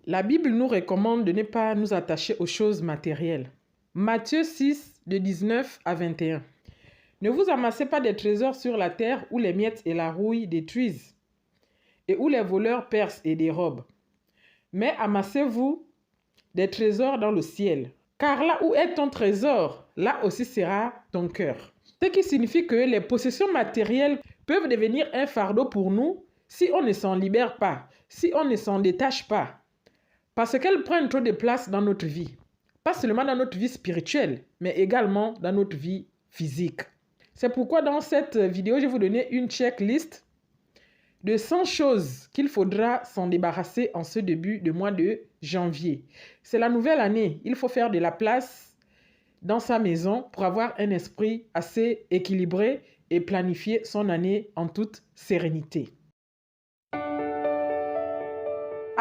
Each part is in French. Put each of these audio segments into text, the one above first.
La Bible nous recommande de ne pas nous attacher aux choses matérielles. Matthieu 6, de 19 à 21. Ne vous amassez pas des trésors sur la terre où les miettes et la rouille détruisent et où les voleurs percent et dérobent. Mais amassez-vous des trésors dans le ciel. Car là où est ton trésor, là aussi sera ton cœur. Ce qui signifie que les possessions matérielles peuvent devenir un fardeau pour nous si on ne s'en libère pas, si on ne s'en détache pas. Parce qu'elles prennent trop de place dans notre vie. Pas seulement dans notre vie spirituelle, mais également dans notre vie physique. C'est pourquoi dans cette vidéo, je vais vous donner une checklist de 100 choses qu'il faudra s'en débarrasser en ce début de mois de janvier. C'est la nouvelle année. Il faut faire de la place dans sa maison pour avoir un esprit assez équilibré et planifier son année en toute sérénité.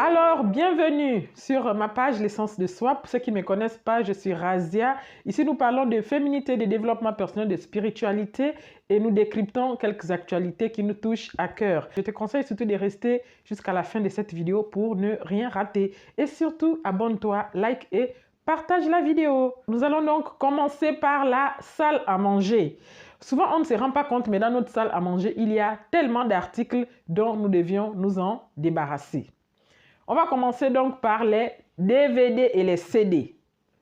Alors, bienvenue sur ma page L'essence de soi. Pour ceux qui ne me connaissent pas, je suis Razia. Ici, nous parlons de féminité, de développement personnel, de spiritualité et nous décryptons quelques actualités qui nous touchent à cœur. Je te conseille surtout de rester jusqu'à la fin de cette vidéo pour ne rien rater. Et surtout, abonne-toi, like et partage la vidéo. Nous allons donc commencer par la salle à manger. Souvent, on ne se rend pas compte, mais dans notre salle à manger, il y a tellement d'articles dont nous devions nous en débarrasser. On va commencer donc par les DVD et les CD.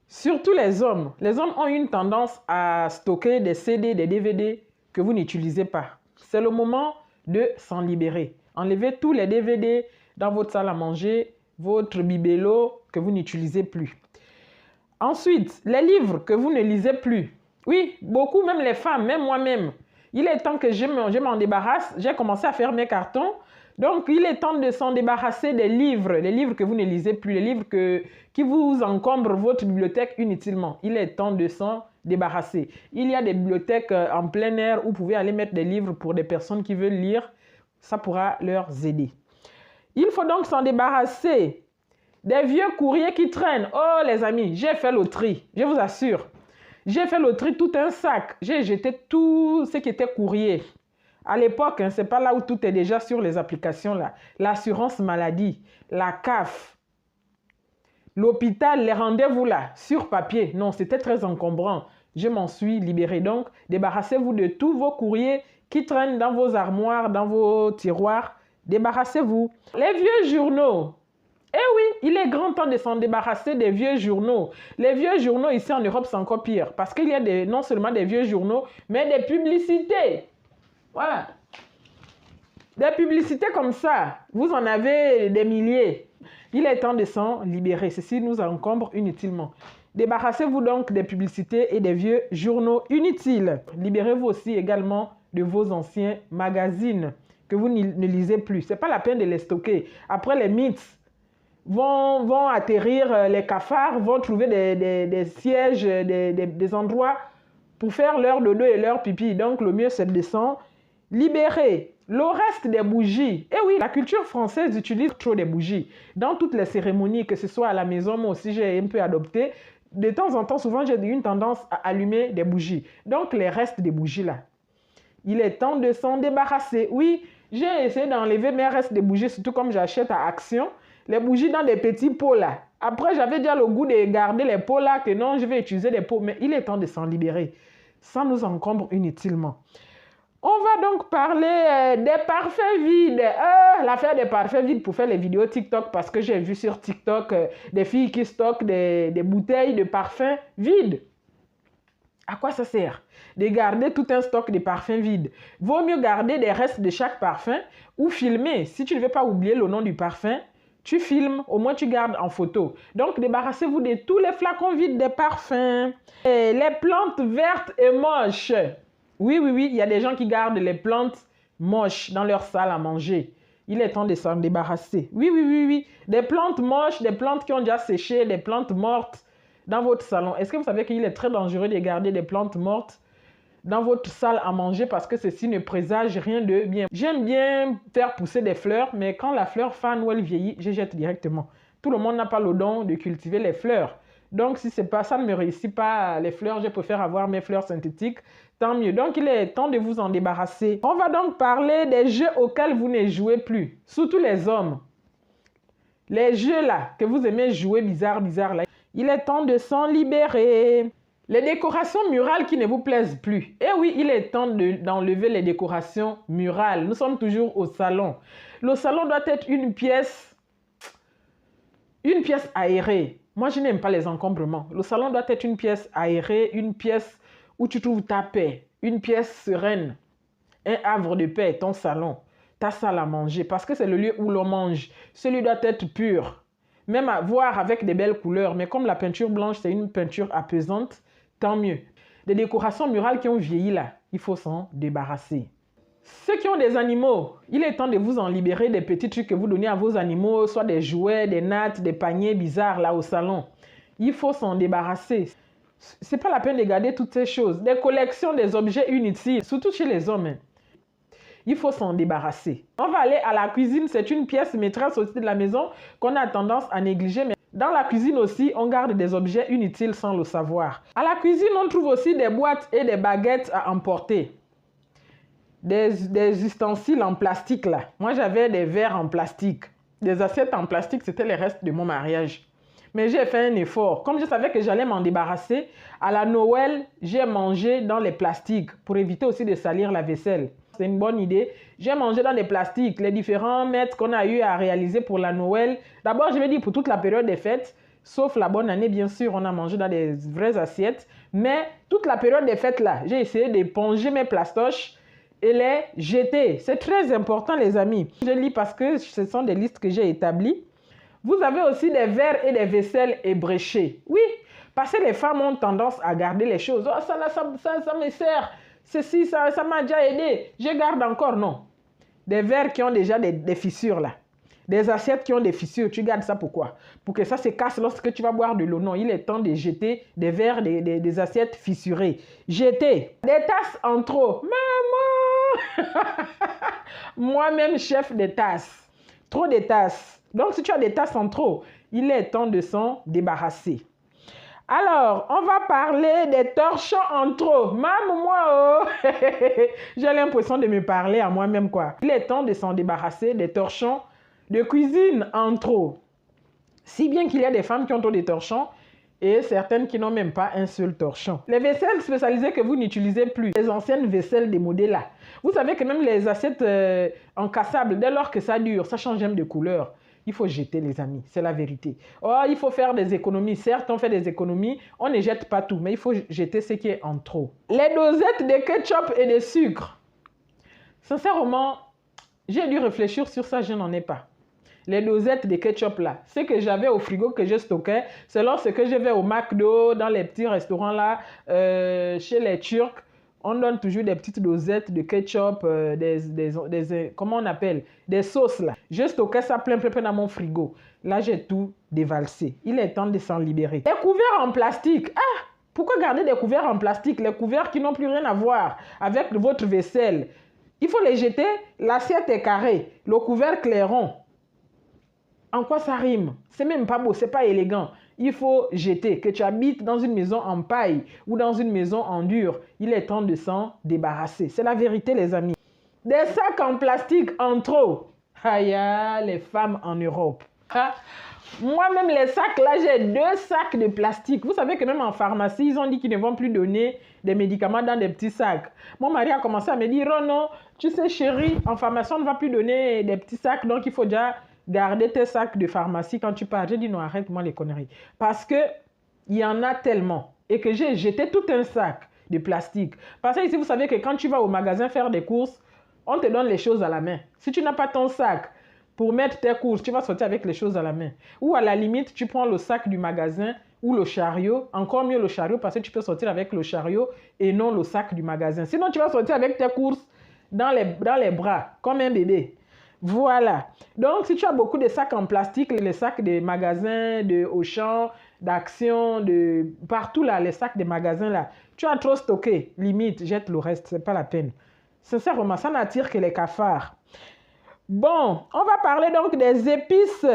Surtout les hommes. Les hommes ont une tendance à stocker des CD, des DVD que vous n'utilisez pas. C'est le moment de s'en libérer. Enlevez tous les DVD dans votre salle à manger, votre bibelot que vous n'utilisez plus. Ensuite, les livres que vous ne lisez plus. Oui, beaucoup, même les femmes, même moi-même. Il est temps que je m'en débarrasse. J'ai commencé à faire mes cartons. Donc, il est temps de s'en débarrasser des livres, les livres que vous ne lisez plus, les livres qui vous encombrent votre bibliothèque inutilement. Il est temps de s'en débarrasser. Il y a des bibliothèques en plein air où vous pouvez aller mettre des livres pour des personnes qui veulent lire. Ça pourra leur aider. Il faut donc s'en débarrasser des vieux courriers qui traînent. Oh les amis, j'ai fait le tri, je vous assure. J'ai fait le tri, tout un sac. J'ai jeté tout ce qui était courrier. À l'époque, ce n'est pas là où tout est déjà sur les applications là. L'assurance maladie, la CAF, l'hôpital, les rendez-vous là, sur papier. Non, c'était très encombrant. Je m'en suis libérée. Donc, débarrassez-vous de tous vos courriers qui traînent dans vos armoires, dans vos tiroirs. Débarrassez-vous. Les vieux journaux. Eh oui, il est grand temps de s'en débarrasser des vieux journaux. Les vieux journaux ici en Europe, c'est encore pire. Parce qu'il y a non seulement des vieux journaux, mais des publicités. Voilà. Des publicités comme ça, vous en avez des milliers. Il est temps de s'en libérer. Ceci nous encombre inutilement. Débarrassez-vous donc des publicités et des vieux journaux inutiles. Libérez-vous aussi également de vos anciens magazines que vous ne lisez plus. Ce n'est pas la peine de les stocker. Après, les mythes vont atterrir, les cafards vont trouver des sièges, des endroits pour faire leur dodo et leur pipi. Donc, le mieux, c'est de s'en libérer. Le reste des bougies. Eh oui, la culture française utilise trop des bougies. Dans toutes les cérémonies, que ce soit à la maison, moi aussi j'ai un peu adopté. De temps en temps, souvent j'ai une tendance à allumer des bougies. Donc les restes des bougies là. Il est temps de s'en débarrasser. Oui, j'ai essayé d'enlever mes restes de bougies, surtout comme j'achète à Action. Les bougies dans des petits pots là. Après, j'avais déjà le goût de garder les pots là, que non, je vais utiliser des pots. Mais il est temps de s'en libérer. Ça nous encombre inutilement. On va donc parler des parfums vides. L'affaire des parfums vides pour faire les vidéos TikTok, parce que j'ai vu sur TikTok des filles qui stockent des bouteilles de parfums vides. À quoi ça sert de garder tout un stock de parfums vides? Vaut mieux garder des restes de chaque parfum ou filmer. Si tu ne veux pas oublier le nom du parfum, tu filmes, au moins tu gardes en photo. Donc, débarrassez-vous de tous les flacons vides des parfums. Et les plantes vertes et moches. Oui, il y a des gens qui gardent les plantes moches dans leur salle à manger. Il est temps de s'en débarrasser. Oui. Des plantes moches, des plantes qui ont déjà séché, des plantes mortes dans votre salon. Est-ce que vous savez qu'il est très dangereux de garder des plantes mortes dans votre salle à manger parce que ceci ne présage rien de bien? J'aime bien faire pousser des fleurs, mais quand la fleur fane ou elle vieillit, je jette directement. Tout le monde n'a pas le don de cultiver les fleurs. Donc, si c'est pas ça ne me réussit pas les fleurs, je préfère avoir mes fleurs synthétiques. Tant mieux. Donc, il est temps de vous en débarrasser. On va donc parler des jeux auxquels vous ne jouez plus. Surtout les hommes. Les jeux là, que vous aimez jouer bizarre là, il est temps de s'en libérer. Les décorations murales qui ne vous plaisent plus. Eh oui, il est temps d'enlever les décorations murales. Nous sommes toujours au salon. Le salon doit être une pièce aérée. Moi, je n'aime pas les encombrements. Le salon doit être une pièce aérée, une pièce où tu trouves ta paix, une pièce sereine, un havre de paix, ton salon, ta salle à manger, parce que c'est le lieu où l'on mange. Celui doit être pur, même à voir avec des belles couleurs. Mais comme la peinture blanche, c'est une peinture apaisante, tant mieux. Des décorations murales qui ont vieilli là, il faut s'en débarrasser. Ceux qui ont des animaux, il est temps de vous en libérer des petits trucs que vous donnez à vos animaux, soit des jouets, des nattes, des paniers bizarres là au salon. Il faut s'en débarrasser. C'est pas la peine de garder toutes ces choses. Des collections, des objets inutiles, surtout chez les hommes. Il faut s'en débarrasser. On va aller à la cuisine, c'est une pièce maîtresse aussi de la maison qu'on a tendance à négliger. Mais dans la cuisine aussi, on garde des objets inutiles sans le savoir. À la cuisine, on trouve aussi des boîtes et des baguettes à emporter. Des ustensiles en plastique là. Moi, j'avais des verres en plastique. Des assiettes en plastique, c'était les restes de mon mariage. Mais j'ai fait un effort. Comme je savais que j'allais m'en débarrasser, à la Noël, j'ai mangé dans les plastiques pour éviter aussi de salir la vaisselle. C'est une bonne idée. J'ai mangé dans des plastiques, les différents mets qu'on a eu à réaliser pour la Noël. D'abord, je vais dire pour toute la période des fêtes, sauf la bonne année, bien sûr, on a mangé dans des vraies assiettes. Mais toute la période des fêtes là, j'ai essayé d'éponger mes plastoches et les jeter. C'est très important, les amis. Je lis parce que ce sont des listes que j'ai établies. Vous avez aussi des verres et des vaisselles ébréchés. Oui, parce que les femmes ont tendance à garder les choses. Oh, ça me sert. Ceci, ça m'a déjà aidé. Je garde encore. Non. Des verres qui ont déjà des fissures là. Des assiettes qui ont des fissures. Tu gardes ça pourquoi? Pour que ça se casse lorsque tu vas boire de l'eau. Non, il est temps de jeter des verres, des assiettes fissurées. Jeter. Des tasses en trop. Maman! Moi-même, chef des tasses. Trop de tasses. Donc, si tu as des tasses en trop, il est temps de s'en débarrasser. Alors, on va parler des torchons en trop. Maman, moi, oh! J'ai l'impression de me parler à moi-même, quoi. Il est temps de s'en débarrasser des torchons de cuisine en trop. Si bien qu'il y a des femmes qui ont trop de torchons et certaines qui n'ont même pas un seul torchon. Les vaisselles spécialisées que vous n'utilisez plus, les anciennes vaisselles démodées là. Vous savez que même les assiettes encassables, dès lors que ça dure, ça change même de couleur. Il faut jeter, les amis, c'est la vérité. Oh, il faut faire des économies. Certes, on fait des économies, on ne jette pas tout, mais il faut jeter ce qui est en trop. Les dosettes de ketchup et de sucre. Sincèrement, j'ai dû réfléchir sur ça, je n'en ai pas. Les dosettes de ketchup là, ce que j'avais au frigo que je stockais, c'est lorsque je vais au McDo, dans les petits restaurants là, chez les Turcs, on donne toujours des petites dosettes de ketchup, comment on appelle, des sauces là. Je stockais ça plein dans mon frigo. Là, j'ai tout dévalsé. Il est temps de s'en libérer. Les couverts en plastique. Ah, pourquoi garder des couverts en plastique? Les couverts qui n'ont plus rien à voir avec votre vaisselle. Il faut les jeter. L'assiette est carrée. Le couvercle est rond. En quoi ça rime? C'est même pas beau, c'est pas élégant. Il faut jeter. Que tu habites dans une maison en paille ou dans une maison en dur, il est temps de s'en débarrasser. C'est la vérité, les amis. Des sacs en plastique en trop. Aïe, les femmes en Europe. Ah. Moi-même, les sacs, là, j'ai 2 sacs de plastique. Vous savez que même en pharmacie, ils ont dit qu'ils ne vont plus donner des médicaments dans des petits sacs. Mon mari a commencé à me dire, oh non, tu sais, chérie, en pharmacie, on ne va plus donner des petits sacs, donc il faut déjà garder tes sacs de pharmacie quand tu pars. J'ai dit non, arrête-moi les conneries. Parce que il y en a tellement. Et que j'ai jeté tout un sac de plastique. Parce que ici, vous savez que quand tu vas au magasin faire des courses, on te donne les choses à la main. Si tu n'as pas ton sac pour mettre tes courses, tu vas sortir avec les choses à la main. Ou à la limite, tu prends le sac du magasin ou le chariot. Encore mieux le chariot parce que tu peux sortir avec le chariot et non le sac du magasin. Sinon, tu vas sortir avec tes courses dans les bras, comme un bébé. Voilà. Donc, si tu as beaucoup de sacs en plastique, les sacs des magasins, de Auchan, d'Action, de partout là, les sacs des magasins là, tu as trop stocké. Limite, jette le reste, c'est pas la peine. Sincèrement, ça n'attire que les cafards. Bon, on va parler donc des épices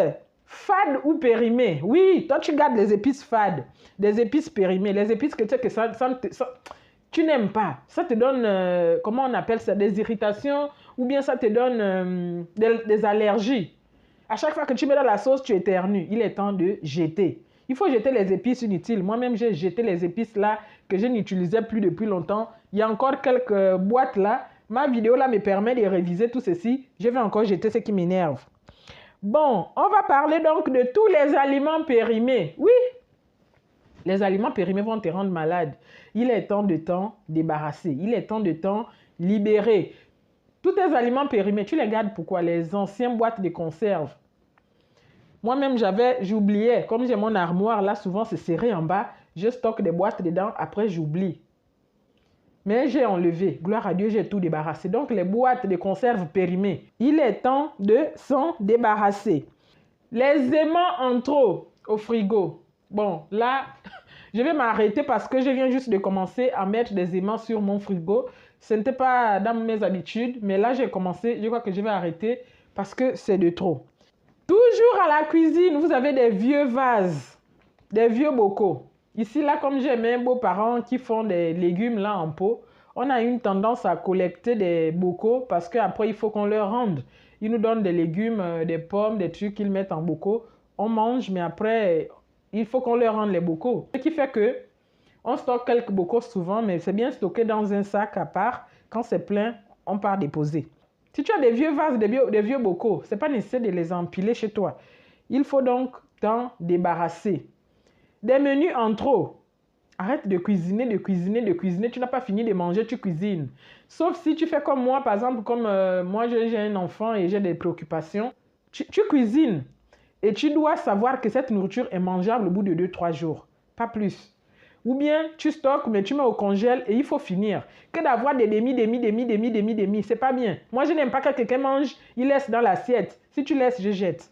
fades ou périmées. Oui, toi tu gardes les épices fades, des épices périmées, les épices que tu sais que tu n'aimes pas. Ça te donne, comment on appelle ça, des irritations ou bien ça te donne des allergies. À chaque fois que tu mets dans la sauce, tu éternues. Il est temps de jeter. Il faut jeter les épices inutiles. Moi-même, j'ai jeté les épices là que je n'utilisais plus depuis longtemps. Il y a encore quelques boîtes là. Ma vidéo là me permet de réviser tout ceci. Je vais encore jeter ce qui m'énerve. Bon, on va parler donc de tous les aliments périmés. Oui, les aliments périmés vont te rendre malade. Il est temps de t'en débarrasser. Il est temps de t'en libérer. Tous tes aliments périmés, tu les gardes pourquoi? Les anciennes boîtes de conserve. Moi-même, j'oubliais. Comme j'ai mon armoire, là, souvent, c'est serré en bas. Je stocke des boîtes dedans. Après, j'oublie. Mais j'ai enlevé. Gloire à Dieu, j'ai tout débarrassé. Donc, les boîtes de conserve périmées, il est temps de s'en débarrasser. Les aimants en trop au frigo. Bon, là, je vais m'arrêter parce que je viens juste de commencer à mettre des aimants sur mon frigo. Ce n'était pas dans mes habitudes, mais là, j'ai commencé. Je crois que je vais arrêter parce que c'est de trop. Toujours à la cuisine, vous avez des vieux vases, des vieux bocaux. Ici, là, comme j'ai mes beaux-parents qui font des légumes là en pot, on a une tendance à collecter des bocaux parce qu'après, il faut qu'on leur rende. Ils nous donnent des légumes, des pommes, des trucs qu'ils mettent en bocaux. On mange, mais après, il faut qu'on leur rende les bocaux. Ce qui fait que on stocke quelques bocaux souvent, mais c'est bien stocké dans un sac à part. Quand c'est plein, on part déposer. Si tu as des vieux vases, des vieux bocaux, ce n'est pas nécessaire de les empiler chez toi. Il faut donc t'en débarrasser. Des menus en trop. Arrête de cuisiner, de cuisiner, de cuisiner. Tu n'as pas fini de manger, tu cuisines. Sauf si tu fais comme moi, par exemple, comme moi j'ai un enfant et j'ai des préoccupations. Tu cuisines et tu dois savoir que cette nourriture est mangeable au bout de 2-3 jours. Pas plus. Ou bien tu stockes, mais tu mets au congèle et il faut finir. Que d'avoir des demi, c'est pas bien. Moi, je n'aime pas que quelqu'un mange, il laisse dans l'assiette. Si tu laisses, je jette.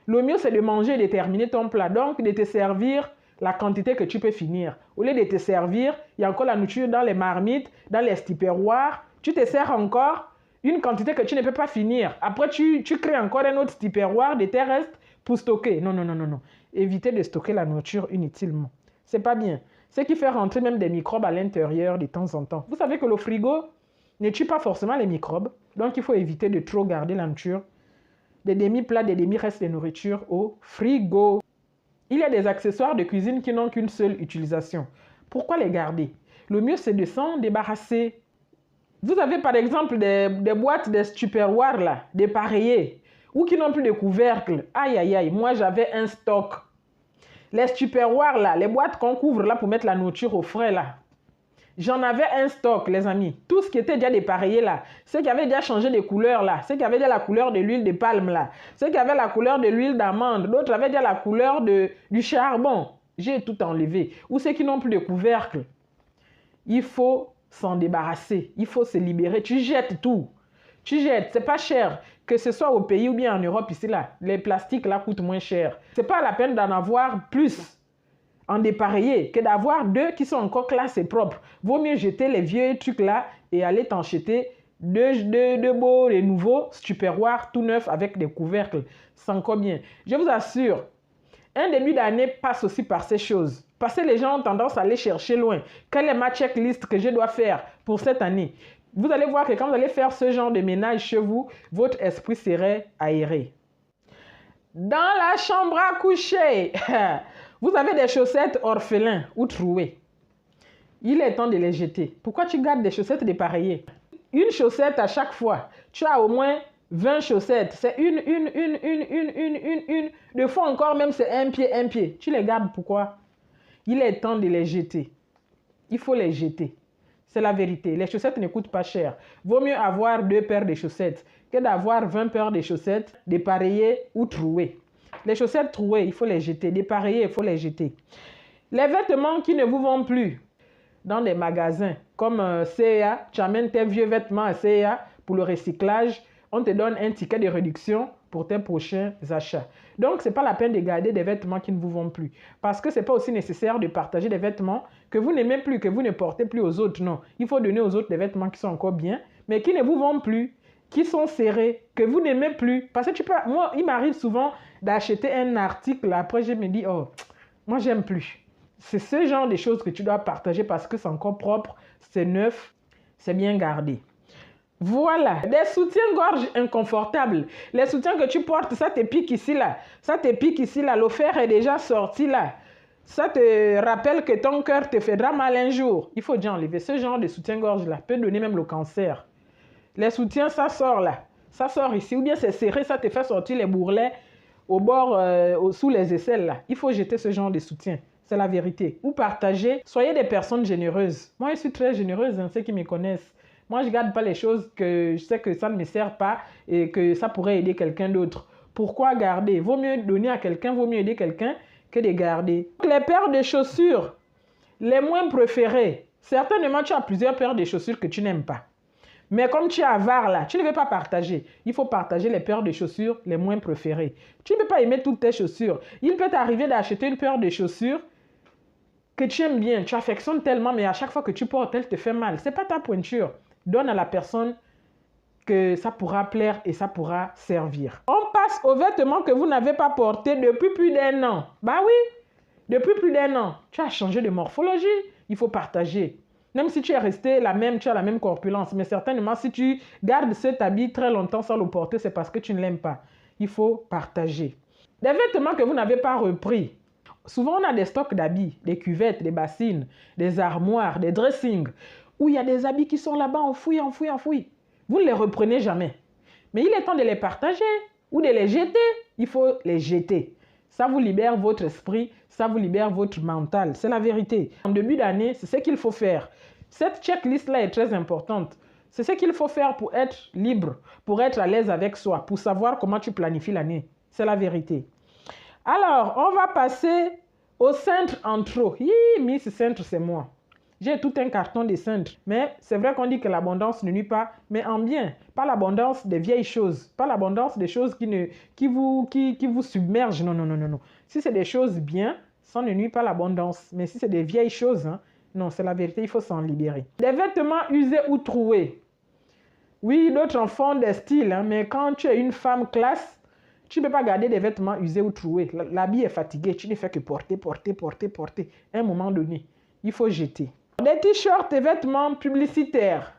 Le mieux, c'est de manger et de terminer ton plat. Donc, de te servir la quantité que tu peux finir. Au lieu de te servir, il y a encore la nourriture dans les marmites, dans les tupperwares. Tu te sers encore une quantité que tu ne peux pas finir. Après, tu crées encore un autre tupperware de tes restes pour stocker. Non, non, non, non, non. Évitez de stocker la nourriture inutilement. C'est pas bien. Ce qui fait rentrer même des microbes à l'intérieur de temps en temps. Vous savez que le frigo ne tue pas forcément les microbes. Donc, il faut éviter de trop garder la nourriture. Des demi-plats, des demi-restes de nourriture au frigo. Il y a des accessoires de cuisine qui n'ont qu'une seule utilisation. Pourquoi les garder? Le mieux, c'est de s'en débarrasser. Vous avez par exemple des boîtes de tupperware là, dépareillées, ou qui n'ont plus de couvercle. Aïe, aïe, aïe. Moi, j'avais un stock. Les tupperwares là, les boîtes qu'on couvre là pour mettre la nourriture au frais là. J'en avais un stock, les amis. Tout ce qui était déjà dépareillé là. Ceux qui avaient déjà changé de couleur là. Ceux qui avaient déjà la couleur de l'huile de palme là. Ceux qui avaient la couleur de l'huile d'amande. D'autres avaient déjà la couleur du charbon. J'ai tout enlevé. Ou ceux qui n'ont plus de couvercle. Il faut s'en débarrasser. Il faut se libérer. Tu jettes tout. Tu jettes. C'est pas cher. Que ce soit au pays ou bien en Europe ici là. Les plastiques là coûtent moins cher. C'est pas la peine d'en avoir plus en dépareillé que d'avoir deux qui sont encore classe et propres. Vaut mieux jeter les vieux trucs là et aller t'en jeter deux beaux et nouveaux tupperwares tout neufs avec des couvercles. C'est encore bien. Je vous assure, un début d'année passe aussi par ces choses. Parce que les gens ont tendance à aller chercher loin. Quelle est ma checklist que je dois faire pour cette année? Vous allez voir que quand vous allez faire ce genre de ménage chez vous, votre esprit serait aéré. Dans la chambre à coucher, vous avez des chaussettes orphelins ou trouées. Il est temps de les jeter. Pourquoi tu gardes des chaussettes dépareillées? Une chaussette à chaque fois. Tu as au moins 20 chaussettes. C'est une. Des fois encore même c'est un pied. Tu les gardes pourquoi? Il est temps de les jeter. Il faut les jeter. C'est la vérité. Les chaussettes ne coûtent pas cher. Vaut mieux avoir 2 paires de chaussettes que d'avoir 20 paires de chaussettes dépareillées ou trouées. Les chaussettes trouées, il faut les jeter. Dépareillées, il faut les jeter. Les vêtements qui ne vous vont plus dans des magasins comme CA, tu amènes tes vieux vêtements à CA pour le recyclage. On te donne un ticket de réduction pour tes prochains achats. Donc, ce n'est pas la peine de garder des vêtements qui ne vous vont plus. Parce que ce n'est pas aussi nécessaire de partager des vêtements que vous n'aimez plus, que vous ne portez plus aux autres. Non, il faut donner aux autres des vêtements qui sont encore bien, mais qui ne vous vont plus, qui sont serrés, que vous n'aimez plus. Parce que moi, il m'arrive souvent d'acheter un article, après je me dis, oh, moi j'aime plus. C'est ce genre de choses que tu dois partager parce que c'est encore propre, c'est neuf, c'est bien gardé. Voilà, des soutiens-gorge inconfortables. Les soutiens que tu portes, ça te pique ici, là. Ça te pique ici, là. Le fer est déjà sorti, là. Ça te rappelle que ton cœur te fera mal un jour. Il faut déjà enlever ce genre de soutien-gorge-là. Peut donner même le cancer. Les soutiens, ça sort, là. Ça sort ici. Ou bien c'est serré, ça te fait sortir les bourrelets au bord, sous les aisselles, là. Il faut jeter ce genre de soutien. C'est la vérité. Ou partager. Soyez des personnes généreuses. Moi, je suis très généreuse, hein, ceux qui me connaissent. Moi, je ne garde pas les choses que je sais que ça ne me sert pas et que ça pourrait aider quelqu'un d'autre. Pourquoi garder? Vaut mieux donner à quelqu'un, vaut mieux aider quelqu'un que de garder. Les paires de chaussures, les moins préférées. Certainement, tu as plusieurs paires de chaussures que tu n'aimes pas. Mais comme tu es avare là, tu ne veux pas partager. Il faut partager les paires de chaussures les moins préférées. Tu ne peux pas aimer toutes tes chaussures. Il peut t'arriver d'acheter une paire de chaussures que tu aimes bien, tu affectionnes tellement, mais à chaque fois que tu portes, elle te fait mal. Ce n'est pas ta pointure. Donne à la personne que ça pourra plaire et ça pourra servir. On passe aux vêtements que vous n'avez pas portés depuis plus d'1 an. Bah oui, depuis plus d'1 an. Tu as changé de morphologie. Il faut partager. Même si tu es resté la même, tu as la même corpulence. Mais certainement, si tu gardes cet habit très longtemps sans le porter, c'est parce que tu ne l'aimes pas. Il faut partager. Des vêtements que vous n'avez pas repris. Souvent, on a des stocks d'habits, des cuvettes, des bassines, des armoires, des dressings, où il y a des habits qui sont là-bas enfouis, enfouis, enfouis. Vous ne les reprenez jamais. Mais il est temps de les partager ou de les jeter. Il faut les jeter. Ça vous libère votre esprit, ça vous libère votre mental. C'est la vérité. En début d'année, c'est ce qu'il faut faire. Cette checklist-là est très importante. C'est ce qu'il faut faire pour être libre, pour être à l'aise avec soi, pour savoir comment tu planifies l'année. C'est la vérité. Alors, on va passer au cintre en trop. Miss Cintre, c'est moi. J'ai tout un carton de cintres. Mais c'est vrai qu'on dit que l'abondance ne nuit pas, mais en bien. Pas l'abondance des vieilles choses. Pas l'abondance des choses qui vous submergent. Non, non, non, non, non. Si c'est des choses bien, ça ne nuit pas l'abondance. Mais si c'est des vieilles choses, hein, non, c'est la vérité, il faut s'en libérer. Des vêtements usés ou troués. Oui, d'autres en font des styles, hein, mais quand tu es une femme classe, tu ne peux pas garder des vêtements usés ou troués. L'habit est fatigué, tu ne fais que porter, porter, porter, porter. À un moment donné, il faut jeter. Des t-shirts et vêtements publicitaires.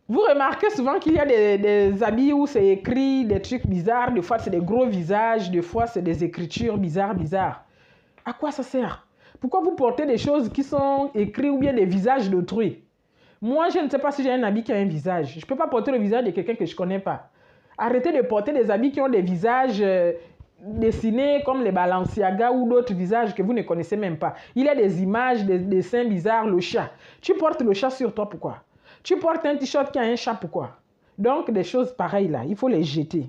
Vous remarquez souvent qu'il y a des habits où c'est écrit des trucs bizarres. Des fois, c'est des gros visages. Des fois, c'est des écritures bizarres. À quoi ça sert? Pourquoi vous portez des choses qui sont écrites ou bien des visages d'autrui? Moi, je ne sais pas si j'ai un habit qui a un visage. Je ne peux pas porter le visage de quelqu'un que je ne connais pas. Arrêtez de porter des habits qui ont des visages dessinés comme les Balenciaga ou d'autres visages que vous ne connaissez même pas. Il y a des images, des dessins bizarres, le chat. Tu portes le chat sur toi, pourquoi? Tu portes un t-shirt qui a un chat, pourquoi? Donc, des choses pareilles là, il faut les jeter.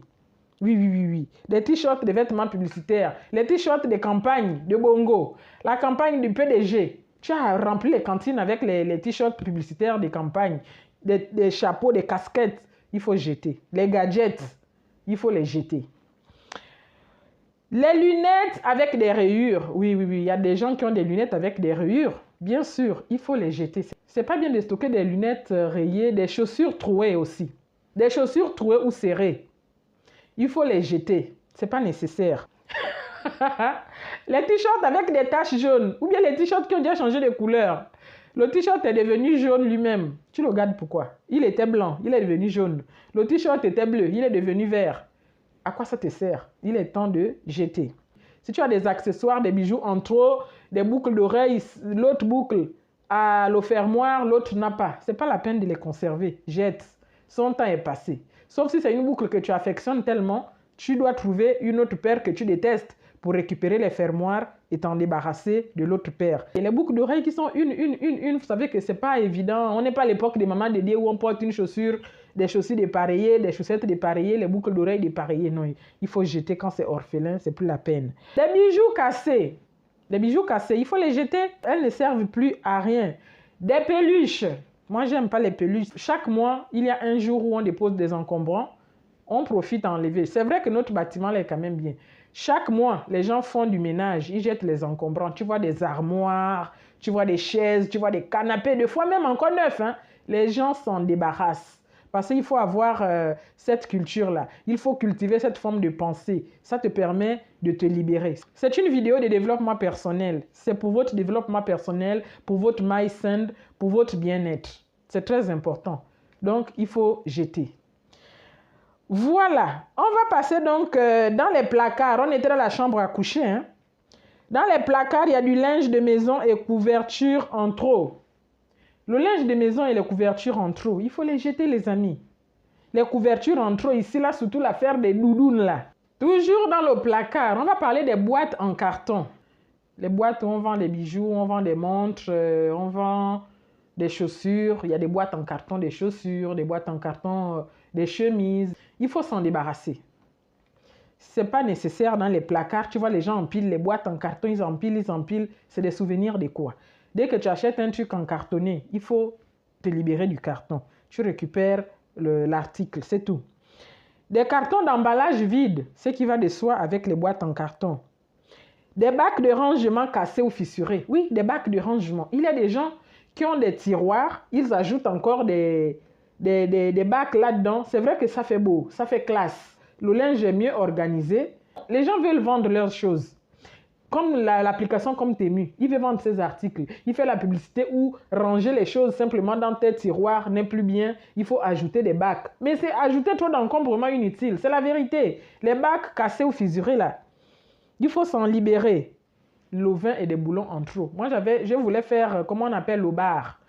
Oui. Des t-shirts, des vêtements publicitaires, les t-shirts des campagnes de Bongo, la campagne du PDG. Tu as rempli les cantines avec les t-shirts publicitaires des campagnes, des chapeaux, des casquettes. Il faut jeter. Les gadgets, il faut les jeter. Les lunettes avec des rayures. Oui. Il y a des gens qui ont des lunettes avec des rayures. Bien sûr, il faut les jeter. C'est pas bien de stocker des lunettes rayées, des chaussures trouées aussi. Des chaussures trouées ou serrées. Il faut les jeter. C'est pas nécessaire. Les t-shirts avec des taches jaunes. Ou bien les t-shirts qui ont déjà changé de couleur. Le t-shirt est devenu jaune lui-même. Tu le regardes pourquoi? Il était blanc, il est devenu jaune. Le t-shirt était bleu, il est devenu vert. À quoi ça te sert? Il est temps de jeter. Si tu as des accessoires, des bijoux en trop, des boucles d'oreilles, l'autre boucle a le fermoir, l'autre n'a pas. Ce n'est pas la peine de les conserver. Jette. Son temps est passé. Sauf si c'est une boucle que tu affectionnes tellement, tu dois trouver une autre paire que tu détestes pour récupérer les fermoirs et t'en débarrasser de l'autre paire. Et les boucles d'oreilles qui sont une, vous savez que c'est pas évident. On n'est pas à l'époque des mamans dédiées où on porte une chaussure, des chaussures dépareillées, des chaussettes dépareillées, les boucles d'oreilles dépareillées. Non, il faut jeter quand c'est orphelin, c'est plus la peine. Des bijoux cassés. Des bijoux cassés, il faut les jeter. Elles ne servent plus à rien. Des peluches. Moi, j'aime pas les peluches. Chaque mois, il y a un jour où on dépose des encombrants. On profite à enlever. C'est vrai que notre bâtiment là est quand même bien. Chaque mois, les gens font du ménage, ils jettent les encombrants. Tu vois des armoires, tu vois des chaises, tu vois des canapés, des fois même encore neufs. Hein? Les gens s'en débarrassent. Parce qu'il faut avoir cette culture-là. Il faut cultiver cette forme de pensée. Ça te permet de te libérer. C'est une vidéo de développement personnel. C'est pour votre développement personnel, pour votre mindset, pour votre bien-être. C'est très important. Donc, il faut jeter. Voilà. On va passer donc dans les placards. On était dans la chambre à coucher. Hein? Dans les placards, il y a du linge de maison et couverture en trop. Le linge de maison et les couvertures en trop, il faut les jeter, les amis. Les couvertures en trop, ici, là, surtout l'affaire des doudounes, là. Toujours dans le placard, on va parler des boîtes en carton. Les boîtes où on vend des bijoux, on vend des montres, on vend des chaussures. Il y a des boîtes en carton des chaussures, des boîtes en carton des chemises. Il faut s'en débarrasser. Ce n'est pas nécessaire dans les placards. Tu vois, les gens empilent les boîtes en carton, ils empilent. C'est des souvenirs de quoi? Dès que tu achètes un truc en cartonné, il faut te libérer du carton. Tu récupères l'article, c'est tout. Des cartons d'emballage vide, ce qui va de soi avec les boîtes en carton. Des bacs de rangement cassés ou fissurés. Oui, des bacs de rangement. Il y a des gens qui ont des tiroirs, ils ajoutent encore des bacs là-dedans. C'est vrai que ça fait beau, ça fait classe. Le linge est mieux organisé. Les gens veulent vendre leurs choses. Comme l'application comme Temu, il veut vendre ses articles. Il fait la publicité où ranger les choses simplement dans tes tiroirs n'est plus bien. Il faut ajouter des bacs. Mais c'est ajouter trop d'encombrement inutile. C'est la vérité. Les bacs cassés ou fissurés là, il faut s'en libérer. Le vin et des boulons en trop. Moi, je voulais faire, comment on appelle, le bar.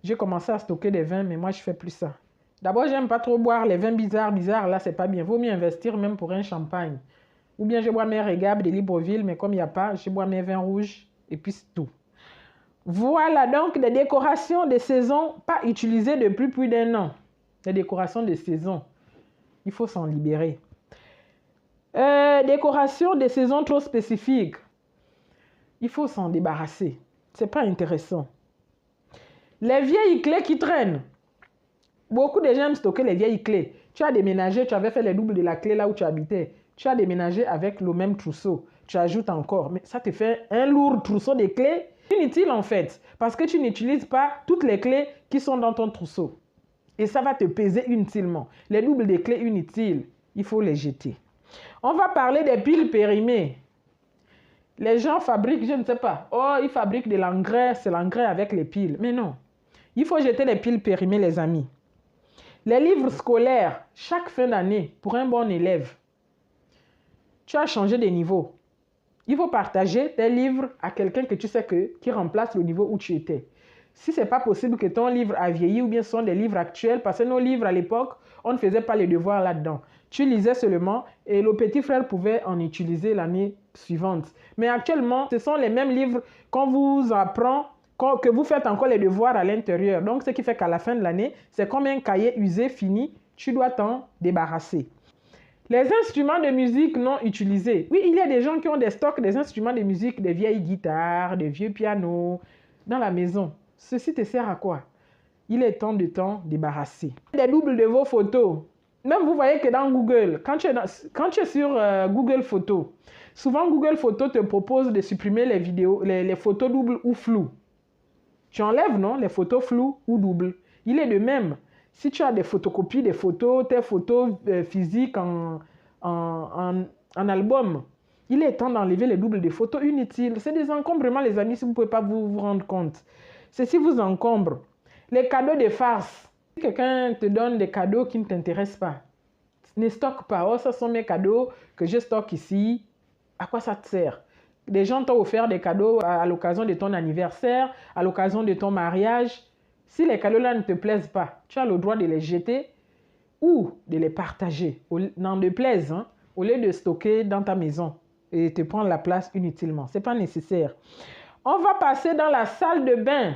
J'ai commencé à stocker des vins, mais moi, je ne fais plus ça. D'abord, j'aime pas trop boire les vins bizarres. Là, c'est pas bien. Vaut mieux investir même pour un champagne. Ou bien je bois mes régables de Libreville, mais comme il n'y a pas, je bois mes vins rouges et puis c'est tout. Voilà donc des décorations de saison pas utilisées depuis plus d'un an. Des décorations de saison. Il faut s'en libérer. Décorations de saison trop spécifiques. Il faut s'en débarrasser. C'est pas intéressant. Les vieilles clés qui traînent. Beaucoup de gens aiment stocker les vieilles clés. Tu as déménagé, tu avais fait les doubles de la clé là où tu habitais. Tu as déménagé avec le même trousseau. Tu ajoutes encore. Mais ça te fait un lourd trousseau de clés. Inutile en fait. Parce que tu n'utilises pas toutes les clés qui sont dans ton trousseau. Et ça va te peser inutilement. Les doubles de clés inutiles, il faut les jeter. On va parler des piles périmées. Les gens fabriquent, je ne sais pas. Oh, ils fabriquent de l'engrais. C'est l'engrais avec les piles. Mais non. Il faut jeter les piles périmées, les amis. Les livres scolaires, chaque fin d'année, pour un bon élève, tu as changé de niveau. Il faut partager tes livres à quelqu'un que tu sais qui remplace le niveau où tu étais. Si ce n'est pas possible que ton livre a vieilli ou bien ce sont des livres actuels, parce que nos livres à l'époque, on ne faisait pas les devoirs là-dedans. Tu lisais seulement et le petit frère pouvait en utiliser l'année suivante. Mais actuellement, ce sont les mêmes livres qu'on vous apprend, que vous faites encore les devoirs à l'intérieur. Donc, ce qui fait qu'à la fin de l'année, c'est comme un cahier usé, fini, tu dois t'en débarrasser. Les instruments de musique non utilisés. Oui, il y a des gens qui ont des stocks des instruments de musique, des vieilles guitares, des vieux pianos dans la maison. Ceci te sert à quoi? Il est temps de t'en débarrasser. Des doubles de vos photos. Même vous voyez que dans Google, quand tu es sur Google Photos, souvent Google Photos te propose de supprimer les vidéos, les photos doubles ou floues. Tu enlèves, non, les photos floues ou doubles. Il est de même. Si tu as des photocopies des photos, tes photos physiques en album, il est temps d'enlever les doubles de photos inutiles. C'est des encombrements, les amis, si vous ne pouvez pas vous rendre compte. Ceci vous encombre. Les cadeaux de farce. Si quelqu'un te donne des cadeaux qui ne t'intéressent pas, ne stocke pas. Oh, ce sont mes cadeaux que je stocke ici. À quoi ça te sert? Des gens t'ont offert des cadeaux à l'occasion de ton anniversaire, à l'occasion de ton mariage. Si les cadeaux-là ne te plaisent pas, tu as le droit de les jeter ou de les partager. N'en déplaise, hein, au lieu de stocker dans ta maison et te prendre la place inutilement. Ce n'est pas nécessaire. On va passer dans la salle de bain.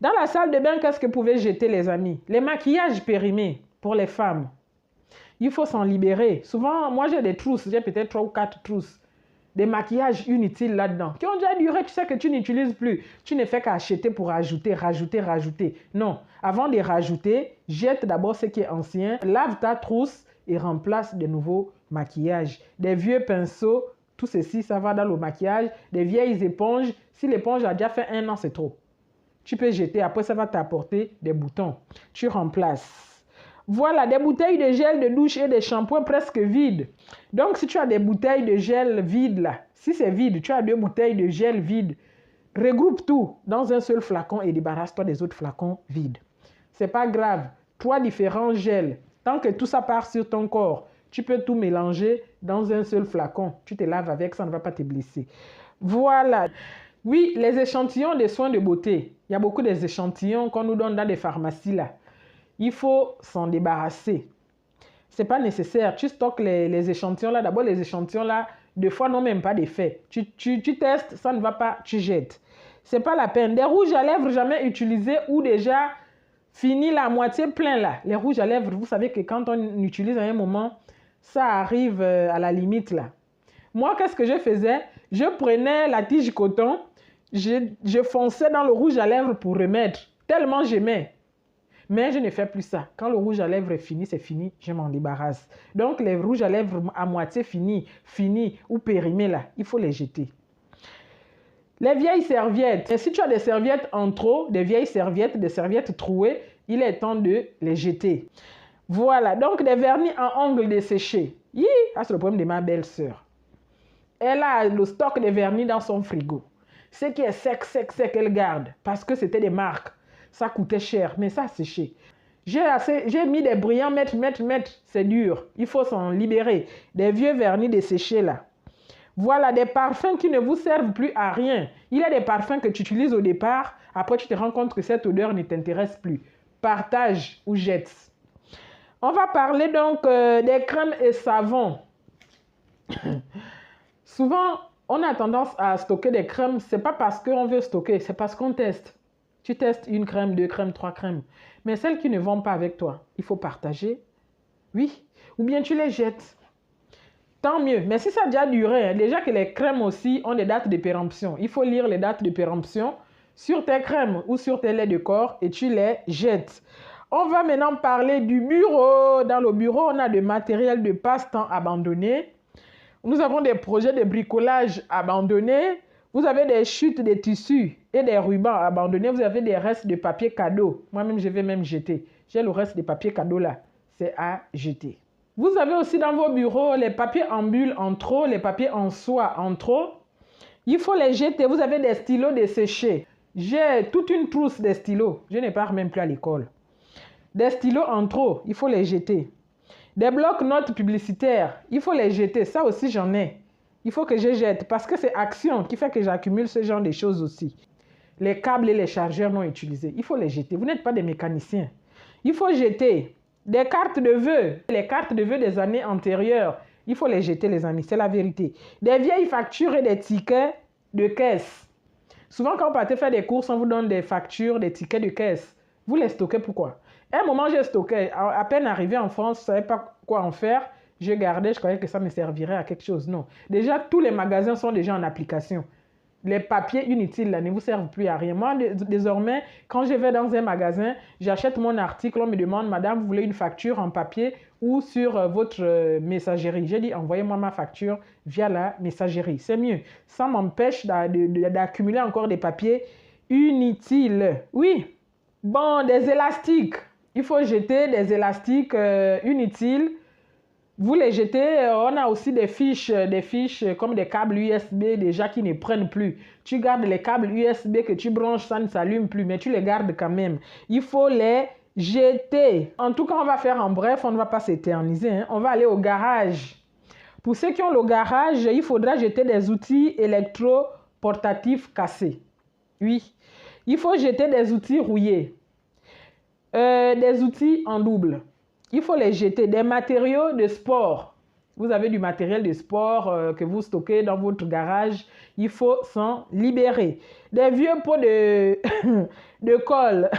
Dans la salle de bain, qu'est-ce que vous pouvez jeter, les amis? Les maquillages périmés pour les femmes. Il faut s'en libérer. Souvent, moi, j'ai des trousses. J'ai peut-être 3 ou 4 trousses. Des maquillages inutiles là-dedans, qui ont déjà duré, tu sais que tu n'utilises plus. Tu ne fais qu'acheter pour rajouter. Non, avant de rajouter, jette d'abord ce qui est ancien, lave ta trousse et remplace de nouveaux maquillages. Des vieux pinceaux, tout ceci, ça va dans le maquillage. Des vieilles éponges, si l'éponge a déjà fait 1 an, c'est trop. Tu peux jeter, après ça va t'apporter des boutons. Tu remplaces. Voilà, des bouteilles de gel de douche et des shampoings presque vides. Donc, si tu as des bouteilles de gel vides là, si c'est vide, tu as 2 bouteilles de gel vides, regroupe tout dans un seul flacon et débarrasse-toi des autres flacons vides. C'est pas grave. 3 différents gels. Tant que tout ça part sur ton corps, tu peux tout mélanger dans un seul flacon. Tu te laves avec, ça ne va pas te blesser. Voilà. Oui, les échantillons des soins de beauté. Il y a beaucoup des échantillons qu'on nous donne dans des pharmacies là. Il faut s'en débarrasser. Ce n'est pas nécessaire. Tu stockes les échantillons là. D'abord, les échantillons là, des fois, n'ont même pas d'effet. Tu testes, ça ne va pas, tu jettes. Ce n'est pas la peine. Des rouges à lèvres jamais utilisés ou déjà fini la moitié plein là. Les rouges à lèvres, vous savez que quand on utilise à un moment, ça arrive à la limite là. Moi, qu'est-ce que je faisais? Je prenais la tige coton, je fonçais dans le rouge à lèvres pour remettre. Tellement j'aimais. Mais je ne fais plus ça. Quand le rouge à lèvres est fini, c'est fini, je m'en débarrasse. Donc les rouges à lèvres à moitié finis ou périmés là, il faut les jeter. Les vieilles serviettes. Et si tu as des serviettes en trop, des vieilles serviettes, des serviettes trouées, il est temps de les jeter. Voilà, donc des vernis en ongles desséchés. C'est le problème de ma belle-sœur. Elle a le stock de vernis dans son frigo. Ce qui est sec, elle garde. Parce que c'était des marques. Ça coûtait cher, mais ça a séché. J'ai mis des brillants, mettre, c'est dur. Il faut s'en libérer. Des vieux vernis desséchés là. Voilà, des parfums qui ne vous servent plus à rien. Il y a des parfums que tu utilises au départ, après tu te rends compte que cette odeur ne t'intéresse plus. Partage ou jette. On va parler donc des crèmes et savons. Souvent, on a tendance à stocker des crèmes. Ce n'est pas parce qu'on veut stocker, c'est parce qu'on teste. Tu testes 1 crème, 2 crèmes, 3 crèmes. Mais celles qui ne vont pas avec toi, il faut partager. Oui. Ou bien tu les jettes. Tant mieux. Mais si ça a déjà duré, déjà que les crèmes aussi ont des dates de péremption. Il faut lire les dates de péremption sur tes crèmes ou sur tes laits de corps et tu les jettes. On va maintenant parler du bureau. Dans le bureau, on a du matériel de passe-temps abandonné. Nous avons des projets de bricolage abandonnés. Vous avez des chutes de tissus et des rubans abandonnés. Vous avez des restes de papier cadeau. Moi-même, je vais même jeter. J'ai le reste de papier cadeau là. C'est à jeter. Vous avez aussi dans vos bureaux les papiers en bulle en trop, les papiers en soie en trop. Il faut les jeter. Vous avez des stylos desséchés. J'ai toute une trousse de stylos. Je ne pars même plus à l'école. Des stylos en trop, il faut les jeter. Des blocs-notes publicitaires, il faut les jeter. Ça aussi, j'en ai. Il faut que je jette parce que c'est Action qui fait que j'accumule ce genre de choses aussi. Les câbles et les chargeurs non utilisés, il faut les jeter. Vous n'êtes pas des mécaniciens. Il faut jeter des cartes de vœux. Les cartes de vœux des années antérieures, il faut les jeter, les amis, c'est la vérité. Des vieilles factures et des tickets de caisse. Souvent, quand vous partez faire des courses, on vous donne des factures, des tickets de caisse. Vous les stockez pourquoi? À un moment, j'ai stocké. À peine arrivé en France, je ne savais pas quoi en faire. Je gardais, je croyais que ça me servirait à quelque chose. Non. Déjà, tous les magasins sont déjà en application. Les papiers inutiles là, ne vous servent plus à rien. Moi, désormais, quand je vais dans un magasin, j'achète mon article, on me demande, madame, vous voulez une facture en papier ou sur votre messagerie? J'ai dit, envoyez-moi ma facture via la messagerie. C'est mieux. Ça m'empêche d'accumuler encore des papiers inutiles. Oui. Bon, des élastiques. Il faut jeter des élastiques inutiles. Vous les jetez, on a aussi des fiches comme des câbles USB déjà qui ne prennent plus. Tu gardes les câbles USB que tu branches, ça ne s'allume plus, mais tu les gardes quand même. Il faut les jeter. En tout cas, on va faire en bref, on ne va pas s'éterniser. Hein. On va aller au garage. Pour ceux qui ont le garage, il faudra jeter des outils électroportatifs cassés. Oui. Il faut jeter des outils rouillés. Des outils en double. Il faut les jeter. Des matériaux de sport. Vous avez du matériel de sport que vous stockez dans votre garage. Il faut s'en libérer. Des vieux pots de colle.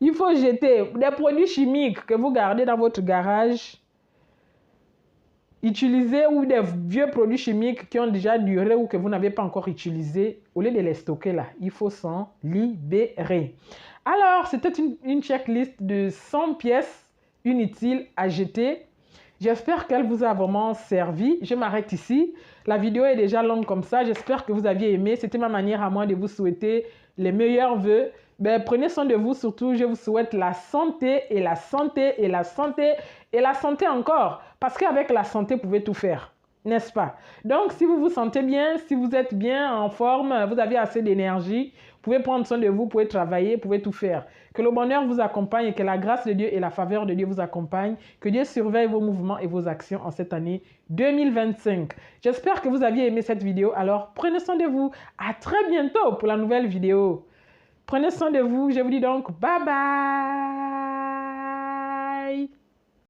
Il faut jeter. Des produits chimiques que vous gardez dans votre garage. Utilisés ou des vieux produits chimiques qui ont déjà duré ou que vous n'avez pas encore utilisés. Au lieu de les stocker là, il faut s'en libérer. Alors, c'était une checklist de 100 pièces inutiles à jeter. J'espère qu'elle vous a vraiment servi. Je m'arrête ici. La vidéo est déjà longue comme ça. J'espère que vous aviez aimé. C'était ma manière à moi de vous souhaiter les meilleurs vœux. Prenez soin de vous surtout. Je vous souhaite la santé et la santé et la santé et la santé encore. Parce qu'avec la santé, vous pouvez tout faire. N'est-ce pas? Donc, si vous vous sentez bien, si vous êtes bien en forme, vous avez assez d'énergie, vous pouvez prendre soin de vous, vous pouvez travailler, vous pouvez tout faire. Que le bonheur vous accompagne et que la grâce de Dieu et la faveur de Dieu vous accompagnent. Que Dieu surveille vos mouvements et vos actions en cette année 2025. J'espère que vous aviez aimé cette vidéo. Alors, prenez soin de vous. À très bientôt pour la nouvelle vidéo. Prenez soin de vous. Je vous dis donc bye bye.